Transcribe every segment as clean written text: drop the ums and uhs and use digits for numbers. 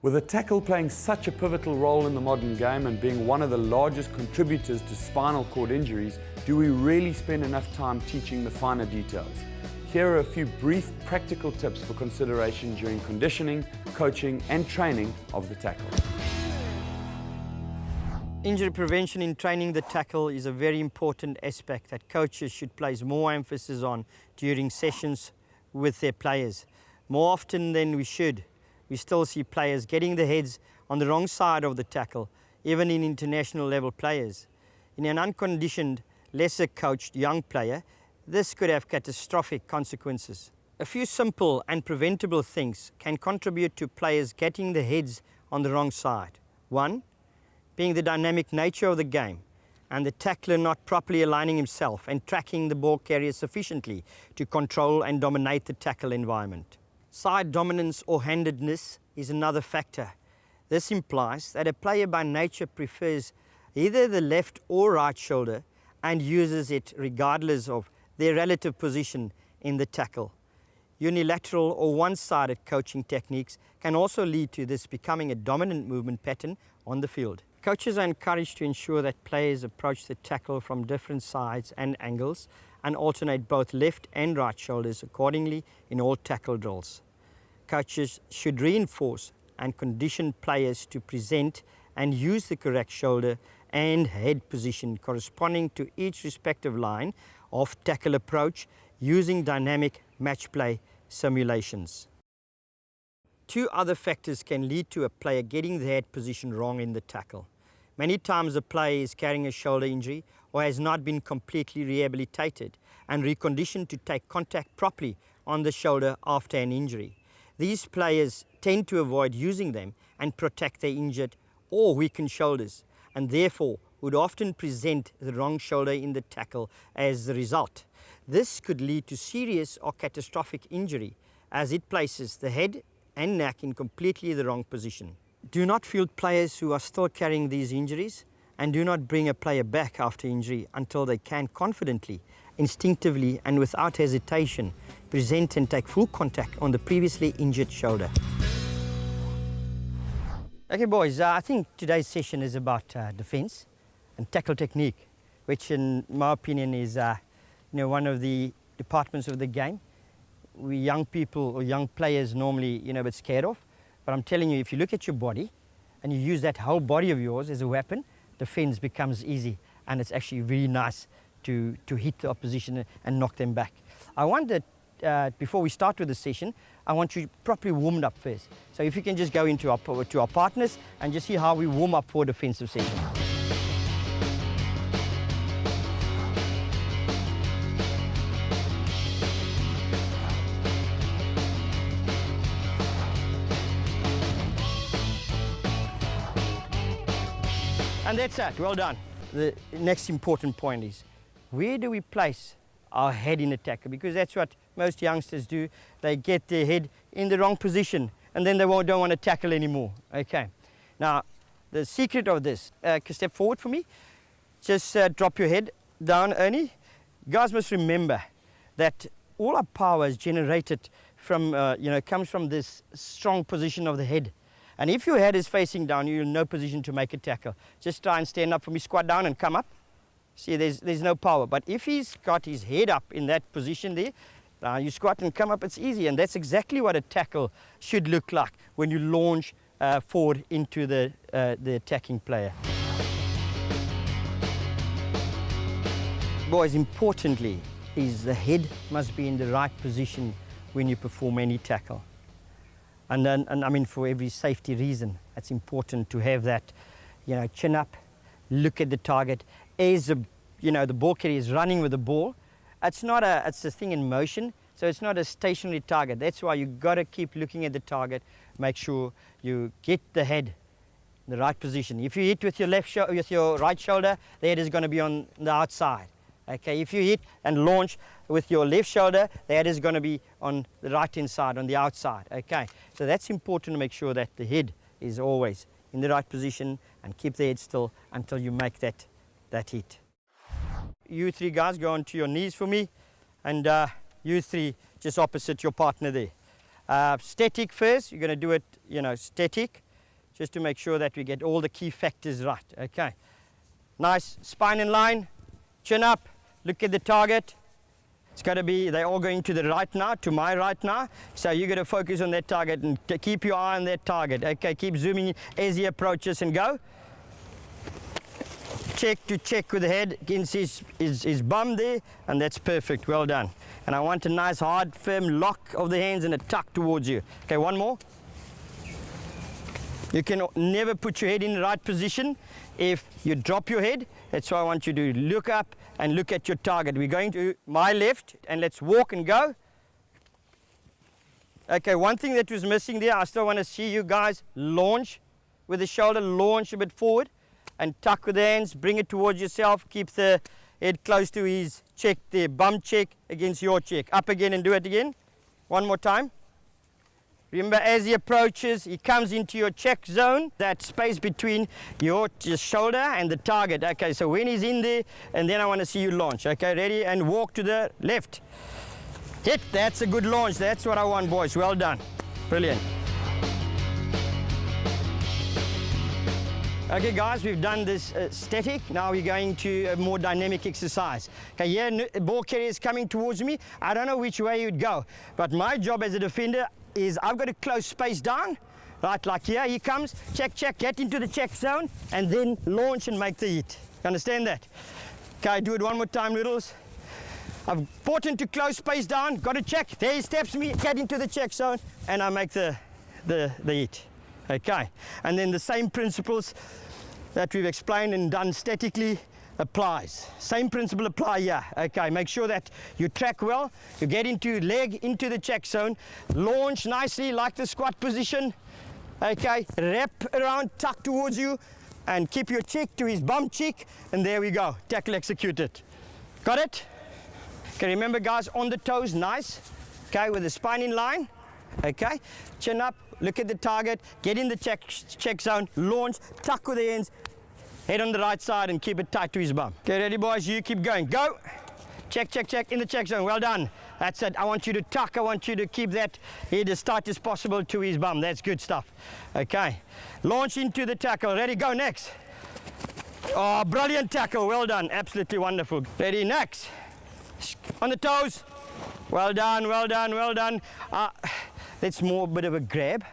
With a tackle playing such a pivotal role in the modern game and being one of the largest contributors to spinal cord injuries, do we really spend enough time teaching the finer details? Here are a few brief practical tips for consideration during conditioning, coaching and training of the tackle. Injury prevention in training the tackle is a very important aspect that coaches should place more emphasis on during sessions with their players. More often than we should, we still see players getting their heads on the wrong side of the tackle, even in international level players. In an unconditioned, lesser coached young player, this could have catastrophic consequences. A few simple and preventable things can contribute to players getting their heads on the wrong side. One, being the dynamic nature of the game and the tackler not properly aligning himself and tracking the ball carrier sufficiently to control and dominate the tackle environment. Side dominance or handedness is another factor. This implies that a player by nature prefers either the left or right shoulder and uses it regardless of their relative position in the tackle. Unilateral or one-sided coaching techniques can also lead to this becoming a dominant movement pattern on the field. Coaches are encouraged to ensure that players approach the tackle from different sides and angles and alternate both left and right shoulders accordingly in all tackle drills. Coaches should reinforce and condition players to present and use the correct shoulder and head position corresponding to each respective line of tackle approach using dynamic match play simulations. Two other factors can lead to a player getting the head position wrong in the tackle. Many times a player is carrying a shoulder injury or has not been completely rehabilitated and reconditioned to take contact properly on the shoulder after an injury. These players tend to avoid using them and protect their injured or weakened shoulders, and therefore would often present the wrong shoulder in the tackle as the result. This could lead to serious or catastrophic injury as it places the head and neck in completely the wrong position. Do not field players who are still carrying these injuries, and do not bring a player back after injury until they can confidently, instinctively and without hesitation present and take full contact on the previously injured shoulder. Okay boys, I think today's session is about defense and tackle technique, which in my opinion is one of the departments of the game we young people or young players normally a bit scared of. But I'm telling you, if you look at your body and you use that whole body of yours as a weapon, defense becomes easy, and it's actually really nice to hit the opposition and knock them back. I want that before we start with the session, I want you properly warmed up first. So if you can just go into our partners and just see how we warm up for a defensive session. And that's it, well done. The next important point is, where do we place our head in a tackle? Because that's what most youngsters do. They get their head in the wrong position and then they don't want to tackle anymore. Okay, now the secret of this, step forward for me. Just drop your head down, Ernie. You guys must remember that all our power is generated from, comes from this strong position of the head. And if your head is facing down, you're in no position to make a tackle. Just try and stand up for me, squat down and come up. See, there's no power. But if he's got his head up in that position there, you squat and come up, it's easy. And that's exactly what a tackle should look like when you launch forward into the attacking player. Boys, importantly, is the head must be in the right position when you perform any tackle. And I mean, for every safety reason, it's important to have that, chin up, look at the target. As the ball carrier is running with the ball, it's a thing in motion, so it's not a stationary target. That's why you've got to keep looking at the target, make sure you get the head in the right position. If you hit with your right shoulder, the head is going to be on the outside. Okay, if you hit and launch with your left shoulder, the head is going to be on the right-hand side, on the outside. Okay, so that's important to make sure that the head is always in the right position and keep the head still until you make that hit. You three guys go onto your knees for me, and you three just opposite your partner there. Static first, you're going to do it, static. just to make sure that we get all the key factors right. Okay. Nice spine in line, chin up, look at the target. It's got to be, they're all going to the right now, to my right now. So you got to focus on that target and keep your eye on that target. Okay, keep zooming in as he approaches and go. Check to check with the head against his bum there, and that's perfect. Well done. And I want a nice hard firm lock of the hands and a tuck towards you. Okay, one more. You can never put your head in the right position if you drop your head. That's why I want you to look up and look at your target. We're going to my left, and let's walk and go. Okay, one thing that was missing there, I still want to see you guys launch with the shoulder, launch a bit forward and tuck with the hands, bring it towards yourself, keep the head close to his check there, bum check against your check. Up again and do it again. One more time. Remember, as he approaches, he comes into your check zone, that space between your shoulder and the target. Okay, so when he's in there, and then I want to see you launch. Okay, ready? And walk to the left. Hit, that's a good launch. That's what I want, boys. Well done. Brilliant. Okay, guys, we've done this static. Now we're going to a more dynamic exercise. Okay, here, ball carrier is coming towards me. I don't know which way you'd go, but my job as a defender is I've got to close space down, right, like here, he comes, check, check, get into the check zone, and then launch and make the hit. You understand that? Okay, do it one more time, Noodles. I've important to close space down, got to check, there he steps me, get into the check zone, and I make the hit. Okay, and then the same principles that we've explained and done statically applies. Same principle apply here. Okay, make sure that you track well, you get into leg, into the check zone, launch nicely like the squat position. Okay, wrap around, tuck towards you, and keep your cheek to his bum cheek, and there we go, tackle executed. Got it? Okay, remember guys, on the toes, nice. Okay, with the spine in line. Okay, chin up, look at the target, get in the check zone, launch, tuck with the hands, head on the right side and keep it tight to his bum. Okay, ready boys, you keep going, go. Check, check, check, in the check zone, well done. That's it, I want you to tuck, I want you to keep that head as tight as possible to his bum, that's good stuff. Okay, launch into the tackle, ready, go, next. Oh, brilliant tackle, well done, absolutely wonderful. Ready, next. On the toes, well done, well done, well done. That's more bit of a grab.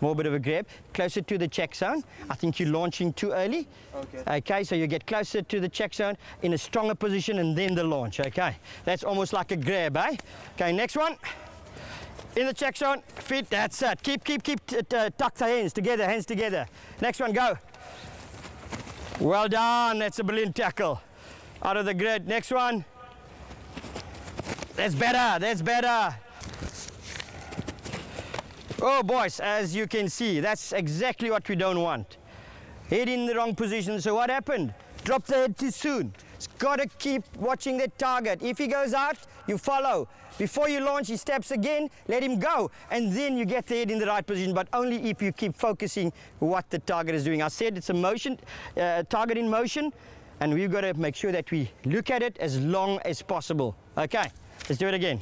More bit of a grab. Closer to the check zone. I think you're launching too early. Okay. Okay, so you get closer to the check zone in a stronger position and then the launch. Okay. That's almost like a grab, eh? Okay, next one. In the check zone. Feet, that's it. Keep, tuck the hands together, hands together. Next one, go. Well done. That's a brilliant tackle. Out of the grid. Next one. That's better, that's better. Oh boys, as you can see, that's exactly what we don't want. Head in the wrong position, so what happened? Drop the head too soon. It's got to keep watching the target. If he goes out, you follow. Before you launch, he steps again, let him go. And then you get the head in the right position, but only if you keep focusing what the target is doing. I said it's a motion, target in motion, and we've got to make sure that we look at it as long as possible. Okay, let's do it again.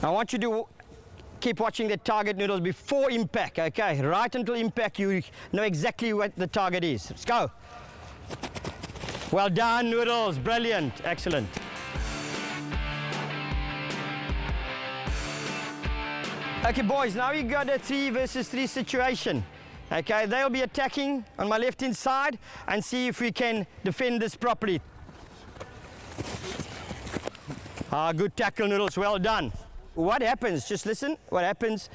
I want you to keep watching the target, Noodles, before impact, okay? Right until impact, you know exactly what the target is. Let's go. Well done, Noodles, brilliant, excellent. Okay, boys, now we got a 3 versus 3 situation. Okay, they'll be attacking on my left-hand side and see if we can defend this properly. Good tackle, Noodles, well done. What happens, just listen, what happens,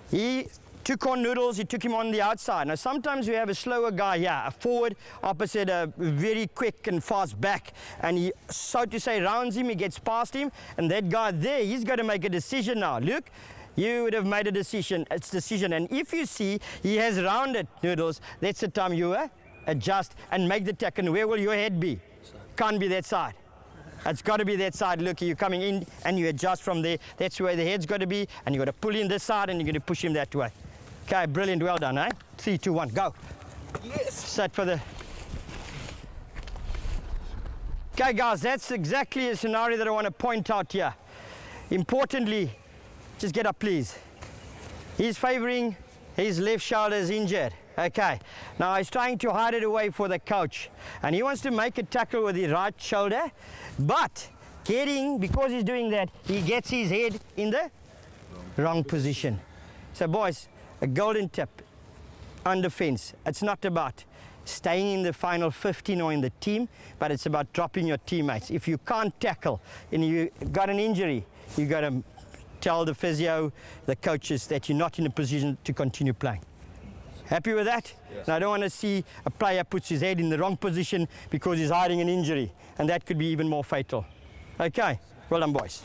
he took on Noodles, he took him on the outside. Now sometimes we have a slower guy here, a forward, opposite, a very quick and fast back, and he, so to say, rounds him, he gets past him, and that guy there, he's got to make a decision now. Look, you would have made a decision, and if you see he has rounded Noodles, that's the time you adjust and make the tackle. Where will your head be? Can't be that side. It's got to be that side. Look, you're coming in and you adjust from there. That's where the head's got to be, and you've got to pull in this side and you're going to push him that way. Okay, brilliant, well done, eh? 3, 2, 1, go. Yes. Set for the... Okay, guys, that's exactly a scenario that I want to point out here. Importantly, just get up, please. He's favouring his left shoulder is injured. Okay, now he's trying to hide it away for the coach. And he wants to make a tackle with his right shoulder, but because he's doing that, he gets his head in the wrong position. So boys, a golden tip on defense. It's not about staying in the final 15 or in the team, but it's about dropping your teammates. If you can't tackle and you got an injury, you got to tell the physio, the coaches that you're not in a position to continue playing. Happy with that? Yes. And I don't want to see a player puts his head in the wrong position because he's hiding an injury, and that could be even more fatal. Okay, well done boys.